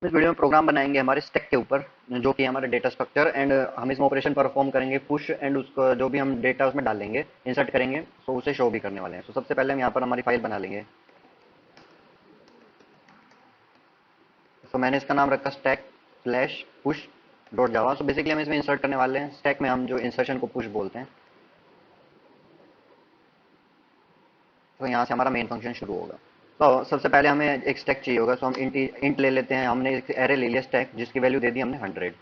इस वीडियो में प्रोग्राम बनाएंगे हमारे स्टैक के ऊपर, जो कि हमारा डेटा स्ट्रक्चर, एंड हम इसमें ऑपरेशन परफॉर्म करेंगे पुश, एंड उसको जो भी हम डेटा उसमें डालेंगे, इंसर्ट करेंगे, तो उसे शो भी करने वाले हैं। तो सबसे पहले हम यहाँ पर हमारी फाइल बना लेंगे। तो मैंने इसका नाम रखा स्टैक स्लैश पुश डॉट जावा। तो बेसिकली हम इसमें इंसर्ट करने वाले हैं, स्टैक में हम जो इंसर्शन को पुश बोलते हैं। तो यहाँ से हमारा मेन फंक्शन शुरू होगा। तो सबसे पहले हमें एक स्टैक चाहिए होगा, तो हम इंट ले लेते हैं। हमने एक एरे ले लिया स्टैक, जिसकी वैल्यू दे दी हमने 100।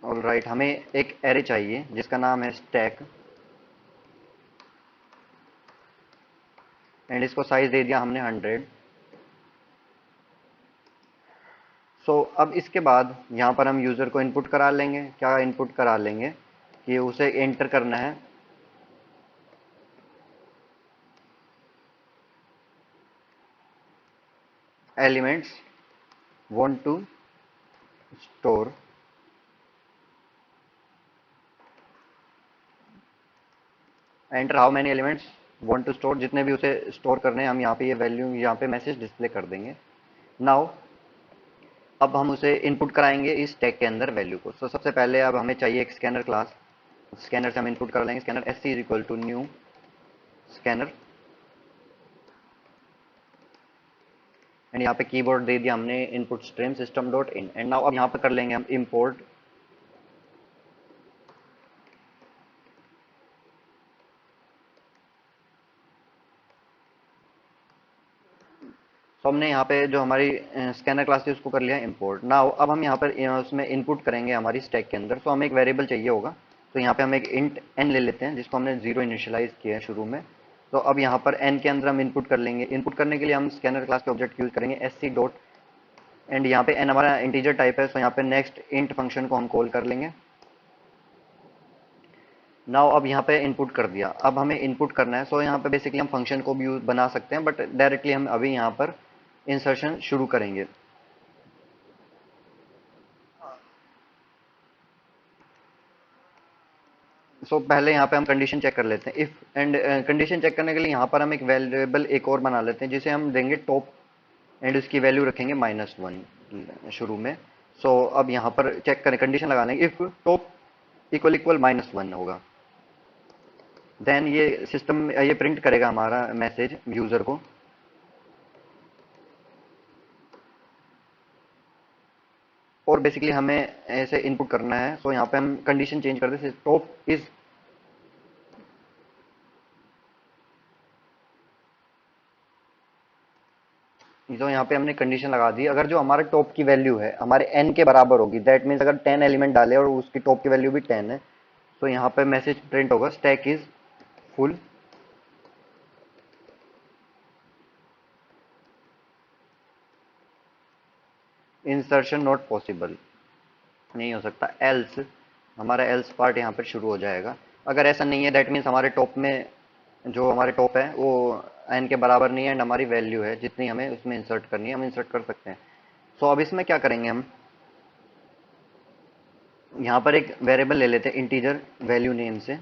ऑल राइट, हमें एक एरे चाहिए जिसका नाम है स्टैक, एंड इसको साइज दे दिया हमने 100। अब इसके बाद यहाँ पर हम यूज़र को इनपुट करा लेंगे। क्या इनपुट करा लेंगे कि उसे एंटर करना है elements want to store, enter how many elements want to store, जितने भी उसे स्टोर करने हैं हम यहाँ पे ये वैल्यू, यहाँ पे मैसेज डिस्प्ले कर देंगे। नाउ अब हम उसे इनपुट कराएंगे इस टैग के अंदर वैल्यू को। सबसे पहले अब हमें चाहिए एक स्कैनर क्लास। स्कैनर से हम इनपुट कर लेंगे scanner S C is equal to new scanner, and यहाँ पे कीबोर्ड दे दिया हमने input stream system dot in. And now अब यहाँ पे कर लेंगे हम इम्पोर्ट तो हमने यहाँ पे जो हमारी स्कैनर क्लास थी उसको कर लिया इंपोर्ट। नाउ अब हम यहाँ पर उसमें इनपुट करेंगे हमारी स्टैक के अंदर। तो हमें एक वेरिएबल चाहिए होगा। तो यहाँ पे हम एक इंट एन ले लेते हैं, जिसको हमने 0 इनिशियलाइज किया है शुरू में। तो अब यहाँ पर एन के अंदर हम इनपुट कर लेंगे। इनपुट करने के लिए हम स्कैनर क्लास के ऑब्जेक्ट यूज करेंगे एस सी डॉट, एंड यहाँ पे एन हमारा इंटीजर टाइप है, तो यहाँ पे नेक्स्ट इंट फंक्शन को हम कॉल कर लेंगे। नाउ अब यहाँ पे इनपुट कर दिया। अब हमें इनपुट करना है। यहाँ पे बेसिकली हम फंक्शन को भी बना सकते हैं, बट डायरेक्टली हम अभी यहाँ पर इंसर्शन शुरू करेंगे। पहले यहाँ पे हम कंडीशन चेक कर लेते हैं इफ, एंड कंडीशन चेक करने के लिए यहाँ पर हम एक वेरिएबल एक और बना लेते हैं, जिसे हम देंगे टॉप, एंड उसकी वैल्यू रखेंगे -1 शुरू में। अब यहाँ पर चेक करें, कंडीशन लगा लेंगे इफ टॉप इक्वल इक्वल -1 होगा, देन ये सिस्टम ये प्रिंट करेगा हमारा मैसेज यूजर को। और बेसिकली हमें ऐसे इनपुट करना है। यहाँ पे हम कंडीशन चेंज कर दें, टॉप इज, जो यहाँ पे हमने कंडीशन लगा दी, अगर जो हमारे टॉप की वैल्यू है हमारे एन के बराबर होगी, दैट मीन्स अगर 10 एलिमेंट डाले और उसकी टॉप की वैल्यू भी 10 है, तो यहाँ पे मैसेज प्रिंट होगा stack is full, insertion not possible, नहीं हो सकता, एल्स, हमारा एल्स पार्ट यहाँ पर शुरू हो जाएगा। अगर ऐसा नहीं है, दैट मीन्स हमारे टॉप में जो हमारे टॉप है वो एन के बराबर नहीं है, एंड हमारी वैल्यू है जितनी हमें उसमें इंसर्ट करनी है हम इंसर्ट कर सकते हैं। अब इसमें क्या करेंगे, हम यहाँ पर एक वेरिएबल ले लेते हैं इंटीजर वैल्यू नेम से,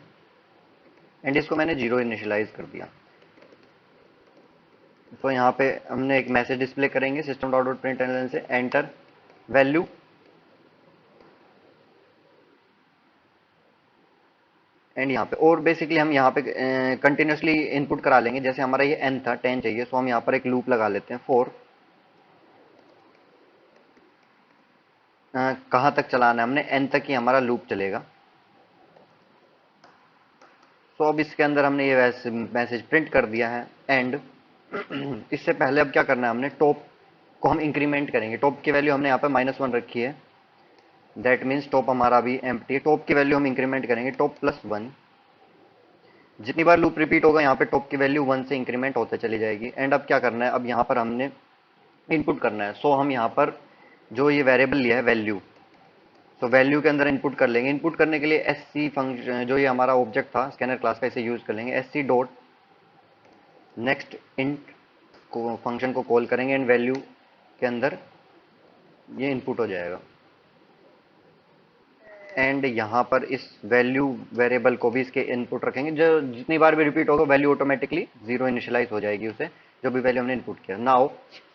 एंड इसको मैंने 0 इनिशियलाइज कर दिया। यहाँ पे हमने एक मैसेज डिस्प्ले करेंगे सिस्टम डॉट डॉट प्रिंट से एंटर वैल्यू, एंड यहाँ पे और बेसिकली हम यहाँ पे कंटिन्यूसली इनपुट करा लेंगे। जैसे हमारा ये एन था, 10 चाहिए, हम यहाँ पर एक लूप लगा लेते हैं फॉर, कहाँ तक चलाना है हमने, एन तक ही हमारा लूप चलेगा। अब इसके अंदर हमने ये मैसेज प्रिंट कर दिया है। एंड इससे पहले अब क्या करना है, हमने टॉप को हम इंक्रीमेंट करेंगे। टॉप की वैल्यू हमने यहाँ पे -1 रखी है, दैट मीन्स टॉप हमारा अभी एम्प्टी है। टॉप की वैल्यू हम इंक्रीमेंट करेंगे टॉप +1। जितनी बार लूप रिपीट होगा यहाँ पे टॉप की वैल्यू 1 से इंक्रीमेंट होते चली जाएगी। एंड अब क्या करना है, अब यहाँ पर हमने इनपुट करना है। हम यहाँ पर जो ये वेरिएबल लिया है वैल्यू, वैल्यू के अंदर इनपुट कर लेंगे। इनपुट करने के लिए एस सी फंक्शन, जो ये हमारा ऑब्जेक्ट था स्कैनर क्लास का, इसे यूज कर लेंगे S C dot next int को फंक्शन को कॉल करेंगे, एंड वैल्यू के अंदर ये इनपुट हो जाएगा। एंड यहाँ पर इस वैल्यू वेरिएबल को भी इसके इनपुट रखेंगे, जो जितनी बार भी रिपीट होगा वैल्यू ऑटोमेटिकली 0 इनिशियलाइज हो जाएगी उसे। जो भी वैल्यू हमने इनपुट किया। नाउ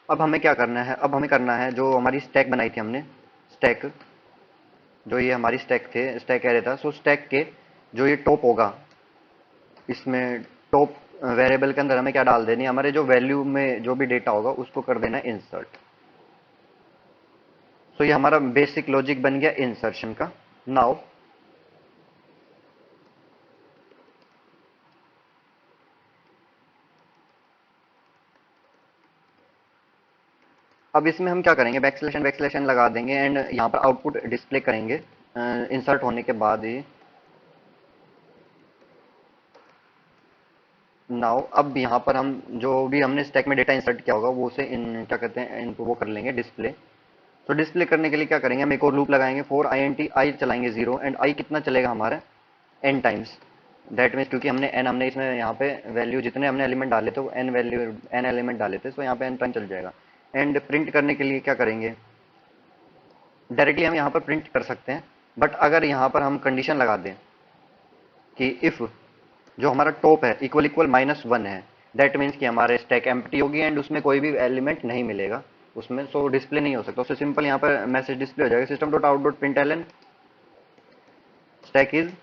अब हमें क्या करना है, अब हमें करना है जो हमारी स्टैक बनाई थी हमने, स्टैक, जो ये हमारी स्टैक थे, स्टैक एरे था, सो स्टैक के जो ये टॉप होगा, इसमें टॉप वेरिएबल के अंदर हमें क्या डाल देनी है, हमारे जो वैल्यू में जो भी डेटा होगा उसको कर देना है इंसर्ट। सो ये हमारा बेसिक लॉजिक बन गया इंसर्शन का। नाउ अब इसमें हम क्या करेंगे, बैकस्लैश एन लगा देंगे एंड यहाँ पर आउटपुट डिस्प्ले करेंगे इंसर्ट होने के बाद ही। नाउ अब यहाँ पर हम जो भी हमने स्टैक में डेटा इंसर्ट किया होगा वो उसे क्या कहते हैं, इनको वो कर लेंगे डिस्प्ले। तो डिस्प्ले करने के लिए क्या करेंगे, हम एक और लूप लगाएंगे, for I N T I चलाएंगे 0 एंड आई कितना चलेगा हमारा एन टाइम्स। दैट मीन्स क्योंकि हमने इसमें यहाँ पे वैल्यू जितने हमने एलिमेंट डाले थे वो एन वैल्यू एन एलिमेंट डाले थे, तो यहाँ पे एन टाइम चल जाएगा। एंड प्रिंट करने के लिए क्या करेंगे, डायरेक्टली हम यहाँ पर प्रिंट कर सकते हैं, बट अगर यहाँ पर हम कंडीशन लगा दें कि इफ जो हमारा टॉप है इक्वल इक्वल -1 है, दैट मीन्स कि हमारे स्टैक एम्प्टी होगी एंड उसमें कोई भी एलिमेंट नहीं मिलेगा उसमें, सो डिस्प्ले नहीं हो सकता। उससे सिंपल यहाँ पर मैसेज डिस्प्ले हो जाएगा, system dot out dot print L N stack is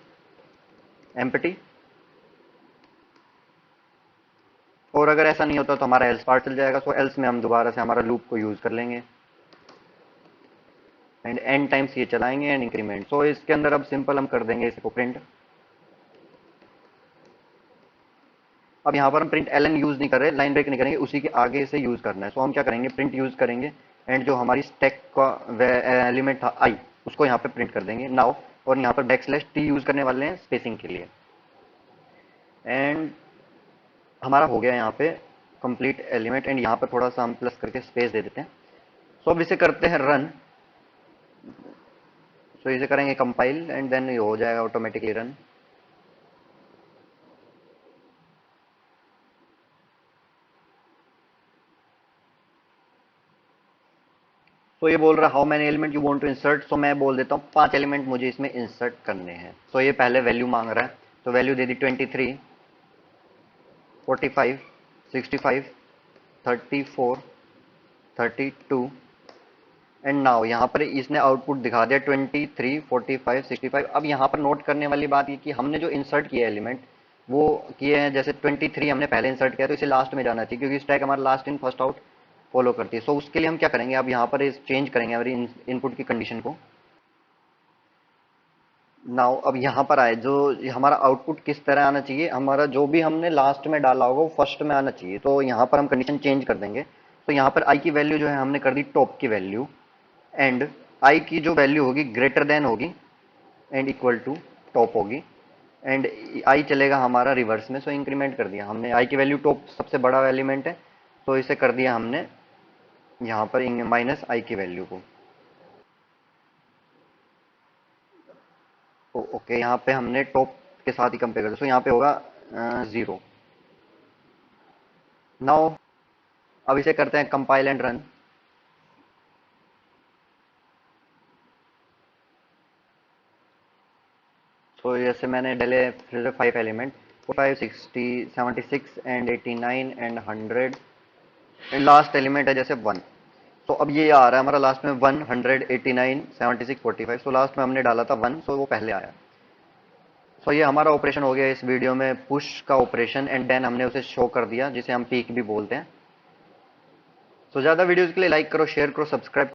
empty. और अगर ऐसा नहीं होता तो हमारा एल्स पार्ट चल जाएगा, सो एल्स में हम दोबारा से हमारा लूप को यूज कर लेंगे एंड एन टाइम्स ये चलाएंगे एंड इंक्रीमेंट। सो इसके अंदर अब सिंपल हम कर देंगे इसको प्रिंट। अब यहाँ पर हम प्रिंट एल एन यूज नहीं कर रहे, लाइन ब्रेक नहीं करेंगे, उसी के आगे से यूज करना है। सो हम क्या करेंगे, प्रिंट यूज करेंगे एंड जो हमारी स्टैक का एलिमेंट था आई उसको यहाँ पे प्रिंट कर देंगे नाउ। और यहाँ पर बैकस्लैश टी यूज करने वाले हैं स्पेसिंग के लिए। एंड हमारा हो गया यहाँ पे कंप्लीट एलिमेंट एंड यहाँ पर थोड़ा सा हम प्लस करके स्पेस दे देते हैं। सो अब इसे करते हैं रन। सो इसे करेंगे कंपाइल एंड देन ये हो जाएगा ऑटोमेटिकली रन। तो ये बोल रहा है how many element you want to insert, so मैं बोल देता हूँ 5 एलिमेंट मुझे इसमें इंसर्ट करने हैं। तो ये पहले वैल्यू मांग रहा है, तो value they the 23, 45, 65, 34, 32 and now यहाँ पर इसने आउटपुट दिखा दिया 23, 45, 65। अब यहाँ पर नोट करने वाली बात ये कि हमने जो इंसर्ट किया एलिमेंट वो किए हैं, जैसे 23 हमने पहले इंसर्ट किया तो इसे लास्ट में जाना चाहिए क्योंकि स्टैक हमारा last in first out follow करती है। सो उसके लिए हम क्या करेंगे, अब यहाँ पर इस चेंज करेंगे हमारी इनपुट की कंडीशन को। नाउ अब यहाँ पर आए, जो हमारा आउटपुट किस तरह आना चाहिए, हमारा जो भी हमने लास्ट में डाला होगा वो फर्स्ट में आना चाहिए। तो यहाँ पर हम कंडीशन चेंज कर देंगे। तो यहाँ पर आई की वैल्यू जो है हमने कर दी टॉप की वैल्यू एंड आई की जो वैल्यू होगी ग्रेटर देन होगी एंड इक्वल टू टॉप होगी एंड आई चलेगा हमारा रिवर्स में। सो इंक्रीमेंट कर दिया हमने, आई की वैल्यू टॉप सबसे बड़ा एलिमेंट है तो इसे कर दिया हमने यहाँ पर माइनस आई की वैल्यू को। ओके, यहाँ पे हमने टॉप के साथ ही कंपेयर कर, सो यहाँ पे होगा 0। नाउ अब इसे करते हैं कंपाइल एंड रन। तो जैसे मैंने डाले फिर 5 element 45, 60, 76 and 89 and 100 and last element है जैसे 1। तो अब ये आ रहा है हमारा लास्ट में 100, 89, 76, 45। तो लास्ट में हमने डाला था 1, सो वो पहले आया। सो ये हमारा ऑपरेशन हो गया इस वीडियो में, पुश का ऑपरेशन एंड देन हमने उसे शो कर दिया जिसे हम पीक भी बोलते हैं। सो ज़्यादा वीडियोज़ के लिए लाइक करो, शेयर करो, सब्सक्राइब